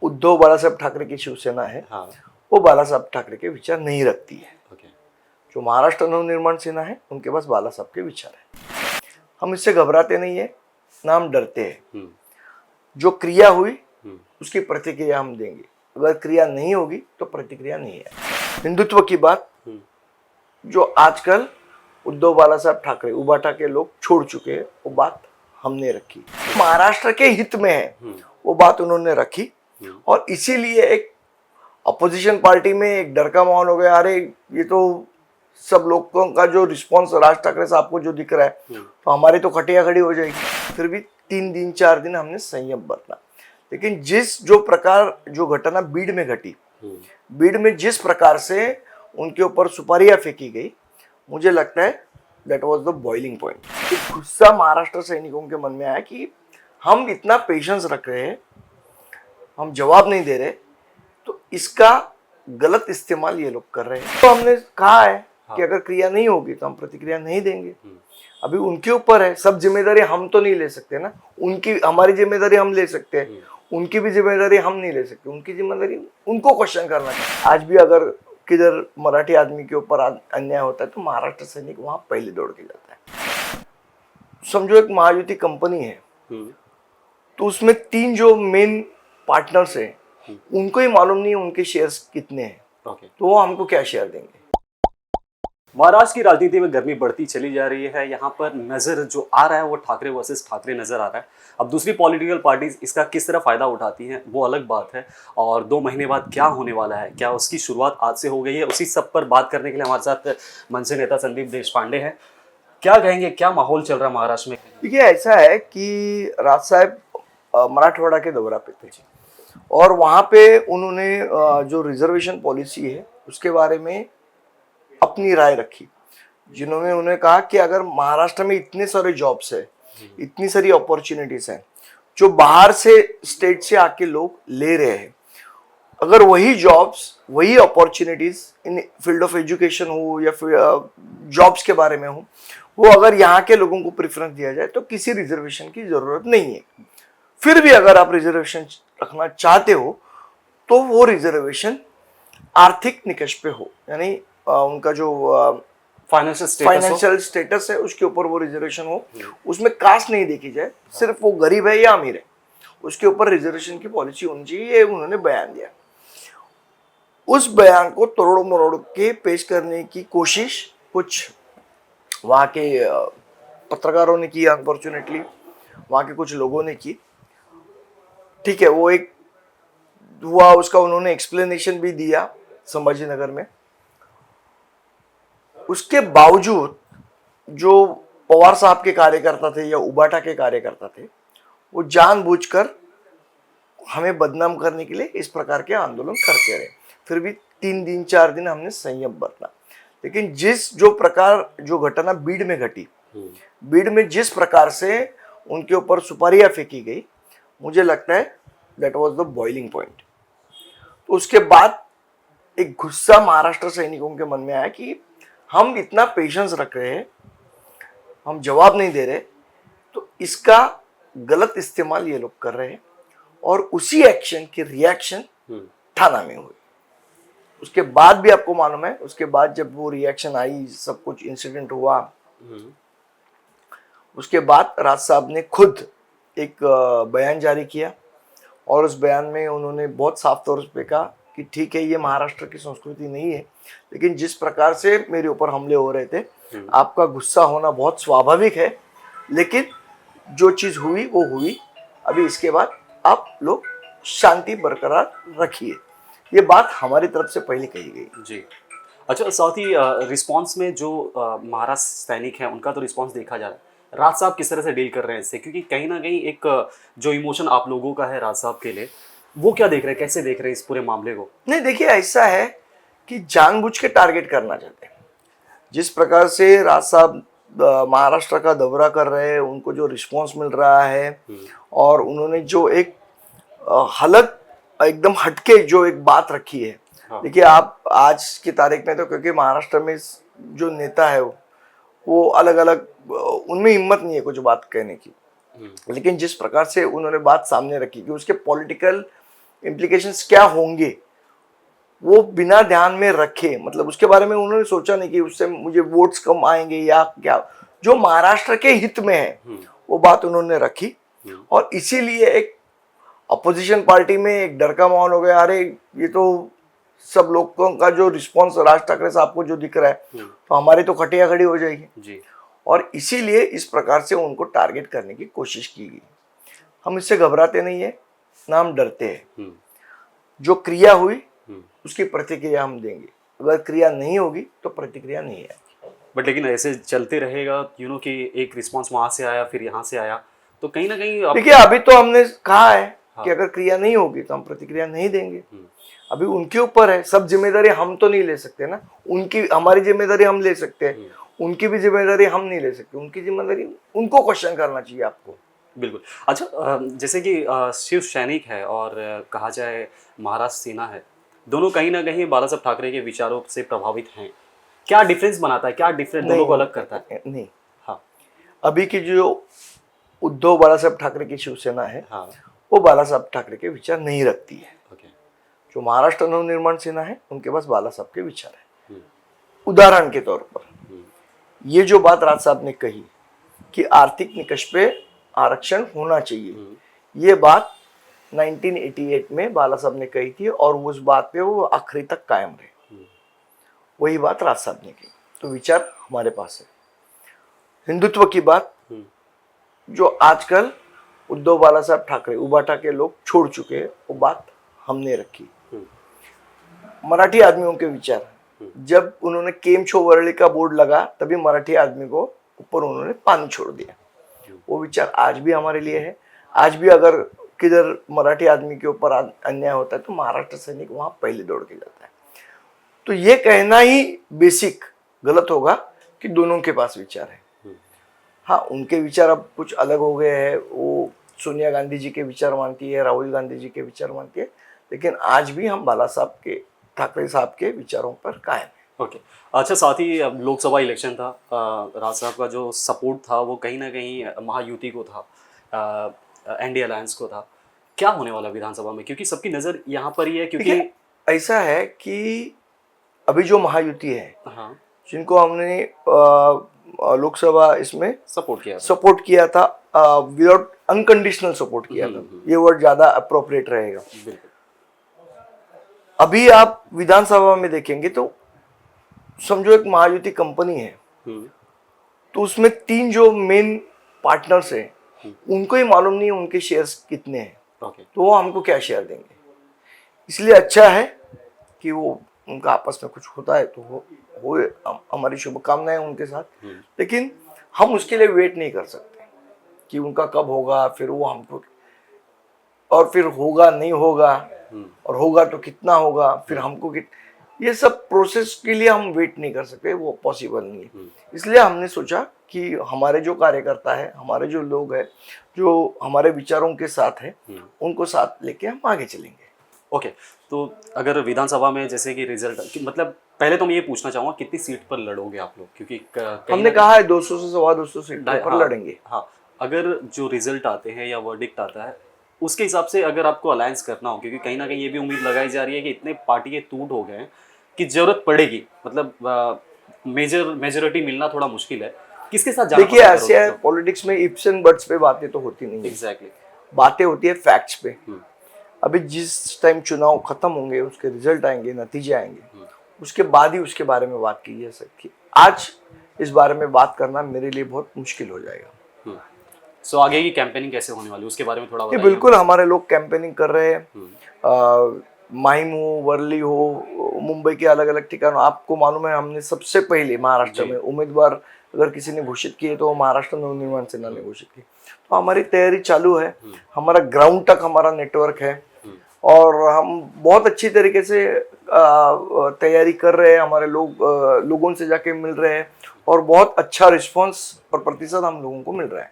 उद्धव बालासाहेब ठाकरे की शिवसेना है, हाँ, वो बालासाहेब ठाकरे के विचार नहीं रखती है। ओके, जो महाराष्ट्र नवनिर्माण सेना है, उनके पास बालासाहेब के विचार है। हम इससे घबराते नहीं है, ना हम डरते हैं। जो क्रिया हुई उसकी प्रतिक्रिया हम देंगे, अगर क्रिया नहीं होगी तो प्रतिक्रिया नहीं है। हिंदुत्व की बात जो आजकल उद्धव बालासाहेब ठाकरे उबाटा के लोग छोड़ चुके हैं, वो बात हमने रखी। महाराष्ट्र के हित में है वो बात उन्होंने रखी, और इसीलिए एक अपोजिशन पार्टी में एक डर का माहौल हो गया। अरे ये तो सब लोगों का जो रिस्पांस राज ठाकरे साहब को जो दिख रहा है, तो हमारी तो खटिया खड़ी हो जाएगी। फिर भी 3 दिन 4 दिन हमने संयम बरतना। लेकिन जो घटना बीड में घटी, बीड में जिस प्रकार से उनके ऊपर सुपारियां फेंकी गई, मुझे लगता है that was the boiling point. गुस्सा महाराष्ट्र सैनिकों के मन में आया कि हम इतना पेशेंस रख रहे हैं, हम जवाब नहीं दे रहे, तो इसका गलत इस्तेमाल ये लोग कर रहे हैं। तो हमने कहा है कि अगर क्रिया नहीं होगी तो हम प्रतिक्रिया नहीं देंगे। अभी उनके ऊपर है, सब जिम्मेदारी हम तो नहीं ले सकते ना। हमारी जिम्मेदारी हम ले सकते हैं, उनकी भी जिम्मेदारी हम नहीं ले सकते। उनकी जिम्मेदारी उनको क्वेश्चन करना है। आज भी अगर किधर मराठी आदमी के ऊपर अन्याय होता है तो महाराष्ट्र सैनिक वहां पहले दौड़ के जाता है। समझो एक महायुति कंपनी है, तो उसमें 3 जो मेन पार्टनर्स हैं, उनको ही मालूम नहीं है उनके शेयर्स कितने हैं, तो वो हमको क्या शेयर देंगे। महाराष्ट्र की राजनीति में गर्मी बढ़ती चली जा रही है। यहाँ पर नजर जो आ रहा है वो ठाकरे वर्सेस ठाकरे नजर आ रहा है। अब दूसरी पॉलिटिकल पार्टीज इसका किस तरह फायदा उठाती हैं वो अलग बात है, और 2 महीने बाद क्या होने वाला है, क्या उसकी शुरुआत आज से हो गई है, उसी सब पर बात करने के लिए हमारे साथ मंच से नेता संदीप देशपांडे हैं। क्या कहेंगे, क्या माहौल चल रहा है महाराष्ट्र में? देखिए, ऐसा है कि राज साहब मराठवाड़ा के दौरा पे थे, और वहाँ पे उन्होंने जो रिजर्वेशन पॉलिसी है उसके बारे में अपनी राय रखी। जिन्होंने उन्हें कहा कि अगर महाराष्ट्र में इतने सारे जॉब्स है, इतनी सारी अपॉर्चुनिटीज हैं जो बाहर से स्टेट से आके लोग ले रहे हैं, अगर वही जॉब्स, वही opportunities in field of education हो या फिर जॉब्स के बारे में हो, वो अगर यहाँ के लोगों को प्रेफरेंस दिया जाए तो किसी रिजर्वेशन की जरूरत नहीं है। फिर भी अगर आप रिजर्वेशन रखना चाहते हो तो वो रिजर्वेशन आर्थिक निकष पे हो, यानी उनका जो फाइनेंशियल स्टेटस है उसके ऊपर वो रिजर्वेशन हो। उसमें कास्ट नहीं देखी जाए, सिर्फ वो गरीब है या अमीर है उसके ऊपर रिजर्वेशन की पॉलिसी होनी चाहिए। ये उन्होंने बयान दिया। उस बयान को तोड़ मरोड़ के पेश करने की कोशिश कुछ वहाँ के पत्रकारों ने की, अनफॉर्चुनेटली वहाँ के कुछ लोगों ने की। ठीक है, वो एक हुआ, उसका उन्होंने एक्सप्लेनेशन भी दिया संभाजी नगर में। उसके बावजूद जो पवार साहब के कार्यकर्ता थे या उबाटा के कार्यकर्ता थे, वो जानबूझकर हमें बदनाम करने के लिए इस प्रकार के आंदोलन करते रहे। फिर भी 3 दिन 4 दिन हमने संयम बरतना। लेकिन जो घटना बीड में घटी, बीड में जिस प्रकार से उनके ऊपर सुपारियां फेंकी गई, मुझे लगता है that was the boiling point. तो उसके बाद एक गुस्सा महाराष्ट्र सैनिकों के मन में आया कि हम इतना पेशेंस रख रहे हैं, हम जवाब नहीं दे रहे, तो इसका गलत इस्तेमाल ये लोग कर रहे हैं। और उसी एक्शन की रिएक्शन थाना में हुई। उसके बाद भी आपको मालूम है, उसके बाद जब वो रिएक्शन आई, सब कुछ इंसिडेंट हुआ, उसके बाद राज साहब ने खुद एक बयान जारी किया, और उस बयान में उन्होंने बहुत साफ तौर पे कहा कि ठीक है, ये महाराष्ट्र की संस्कृति नहीं है, लेकिन जिस प्रकार से मेरे ऊपर हमले हो रहे थे, आपका गुस्सा होना बहुत स्वाभाविक है, लेकिन जो चीज हुई वो हुई। अभी इसके बाद आप लोग शांति बरकरार रखिए। ये बात हमारी तरफ से पहले कही गई जी। अच्छा, साथ ही रिस्पांस में जो महाराष्ट्र सैनिक हैं उनका तो रिस्पांस देखा जा रहा है। राज साहब किस तरह से डील कर रहे हैं इससे, क्योंकि कहीं ना कहीं एक जो इमोशन आप लोगों का है राज साहब के लिए, वो क्या देख रहे हैं, कैसे देख रहे हैं इस पूरे मामले को? नहीं, देखिए, ऐसा है कि जानबूझ के टारगेट करना चाहते हैं। जिस प्रकार से राज साहब महाराष्ट्र का दौरा कर रहे हैं, उनको जो रिस्पांस मिल रहा है, और उन्होंने जो एक हालत एकदम हटके जो एक बात रखी है। देखिए, आप आज की तारीख में तो, क्योंकि महाराष्ट्र में जो नेता है वो अलग अलग, उनमें हिम्मत नहीं है कुछ बात कहने की, लेकिन जिस प्रकार से उन्होंने बात सामने रखी कि उसके पॉलिटिकल इम्प्लीकेशंस क्या होंगे वो बिना ध्यान में रखे, मतलब उसके बारे में उन्होंने सोचा नहीं कि उससे मुझे वोट्स कम आएंगे या क्या, जो महाराष्ट्र के हित में है वो बात उन्होंने रखी। और इसीलिए एक अपोजिशन पार्टी में एक डर का माहौल हो गया, अरे ये तो सब लोगों का जो रिस्पॉन्स राज ठाकरे साहब को जो दिख रहा है तो हमारी तो खटिया खड़ी हो जाएगी जी। और इसीलिए इस प्रकार से उनको टारगेट करने की कोशिश की गई। हम इससे घबराते नहीं है, ना हम डरते हैं। जो क्रिया हुई उसकी प्रतिक्रिया हम देंगे, अगर क्रिया नहीं होगी तो प्रतिक्रिया नहीं है। बट लेकिन ऐसे चलते रहेगा कि एक रिस्पांस वहां से आया फिर यहाँ से आया, तो कहीं ना कहीं देखिए अभी तो हमने कहा है कि अगर क्रिया नहीं होगी तो हम प्रतिक्रिया नहीं देंगे। अभी उनके ऊपर है, सब जिम्मेदारी हम तो नहीं ले सकते ना, उनकी हमारी जिम्मेदारी हम ले सकते हैं, उनकी भी जिम्मेदारी हम नहीं ले सकते, उनकी जिम्मेदारी उनको क्वेश्चन करना चाहिए आपको। बिल्कुल। अच्छा, जैसे कि शिव सैनिक है और कहा जाए महाराष्ट्र सेना है, दोनों कहीं ना कहीं बाला साहब ठाकरे के विचारों से प्रभावित हैं। क्या डिफरेंस बनाता है, क्या डिफरेंस दोनों को अलग करता है? नहीं, हाँ, अभी की जो उद्धव बाला साहब ठाकरे की शिवसेना है, हाँ, वो बाला साहब ठाकरे के विचार नहीं रखती है। ओके। जो महाराष्ट्र नवनिर्माण सेना है उनके पास बाला साहब के विचार है। उदाहरण के तौर पर ये जो बात राज साहब ने कही कि आर्थिक निकष पे आरक्षण होना चाहिए, ये बात 1988 में बाला साहब ने कही थी और उस बात पे वो आखिरी तक कायम रहे। वही बात राज साहब ने की, तो विचार हमारे पास है। हिंदुत्व की बात जो आजकल उद्धव बाला साहब ठाकरे उबाटा के लोग छोड़ चुके हैं, वो बात हमने रखी। मराठी आदमियों के विचार, जब उन्होंने केम छो वर्ली का बोर्ड लगा तभी मराठी आदमी को ऊपर उन्होंने पानी छोड़ दिया, वो विचार आज भी हमारे लिए है। आज भी अगर किधर मराठी आदमी के ऊपर अन्याय होता है तो महाराष्ट्र सैनिक वहां पहले दौड़ के जाता है। तो ये कहना ही बेसिक गलत होगा कि दोनों के पास विचार है। हाँ, उनके विचार अब कुछ अलग हो गए हैं, वो सोनिया गांधी जी के विचार मानती है, राहुल गांधी जी के विचार मानती है, लेकिन आज भी हम बाला साहब के ठाकरे साहब के विचारों पर कायम है। ओके। अच्छा, साथ ही अब लोकसभा इलेक्शन था, राज साहब का जो सपोर्ट था वो कहीं ना कहीं महायुति को था, एनडीए अलायंस को था। क्या होने वाला विधानसभा में, क्योंकि सबकी नज़र यहाँ पर ही है, क्योंकि ऐसा है कि अभी जो महायुति है, हाँ, जिनको हमने लोकसभा इसमें सपोर्ट किया था विदाउट अनकंडीशनल सपोर्ट किया था, ये वर्ड ज्यादा अप्रोप्रिएट रहेगा। अभी आप विधानसभा में देखेंगे तो समझो एक महायुति कंपनी है, तो उसमें 3 जो मेन पार्टनर्स हैं उनको ही मालूम नहीं है उनके शेयर्स कितने हैं, तो वो हमको क्या शेयर देंगे। इसलिए अच्छा है कि वो उनका आपस में कुछ होता है तो वो हमारी शुभकामनाएं उनके साथ, लेकिन हम उसके लिए वेट नहीं कर सकते कि उनका कब होगा, फिर वो हमको, और फिर होगा नहीं होगा, और होगा तो कितना होगा, फिर हमको ये सब प्रोसेस के लिए हम वेट नहीं कर सकते, वो पॉसिबल नहीं है। इसलिए हमने सोचा कि हमारे जो कार्यकर्ता है, हमारे जो लोग हैं जो हमारे विचारों के साथ है, उनको साथ लेके हम आगे चलेंगे। ओके। तो अगर विधानसभा में जैसे कि रिजल्ट, मतलब पहले तो मैं ये पूछना चाहूँगा कितनी सीट पर लड़ोगे आप लोग, क्योंकि हमने कहा है 200 से 250 सीट पर लड़ेंगे। हाँ, अगर जो रिजल्ट आते हैं या वर्डिक्ट आता है उसके हिसाब से अगर आपको अलायंस करना हो, क्योंकि कहीं ना कहीं ये भी उम्मीद लगाई जा रही है कि इतने पार्टी के टूट हो गए हैं कि जरूरत पड़ेगी, मतलब मेजोरिटी मिलना थोड़ा मुश्किल है, किसके साथ जाना? देखिए ऐसे पॉलिटिक्स में इफ्स एंड बट्स पे बातें तो होती नहीं है। एग्जैक्टली, बातें होती है फैक्ट्स पे। अभी जिस टाइम चुनाव खत्म होंगे, उसके रिजल्ट आएंगे, नतीजे आएंगे, उसके बाद ही उसके बारे में बात की जा सकती है। आज इस बारे में बात करना मेरे लिए बहुत मुश्किल हो जाएगा। सो आगे की कैंपेनिंग कैसे होने वाली है उसके बारे में थोड़ा बताइए। बिल्कुल, हमारे लोग कैंपेनिंग कर रहे हैं, माहिम हो, वर्ली हो, मुंबई के अलग अलग ठिकानों। आपको मालूम है हमने सबसे पहले महाराष्ट्र में उम्मीदवार अगर किसी ने घोषित किए तो महाराष्ट्र नवनिर्माण सेना ने घोषित की। तो हमारी तैयारी चालू है, हमारा ग्राउंड तक हमारा नेटवर्क है और हम बहुत अच्छी तरीके से तैयारी कर रहे हैं। हमारे लोगों से जाके मिल रहे हैं और बहुत अच्छा रिस्पॉन्स और प्रतिशत हम लोगों को मिल रहा है।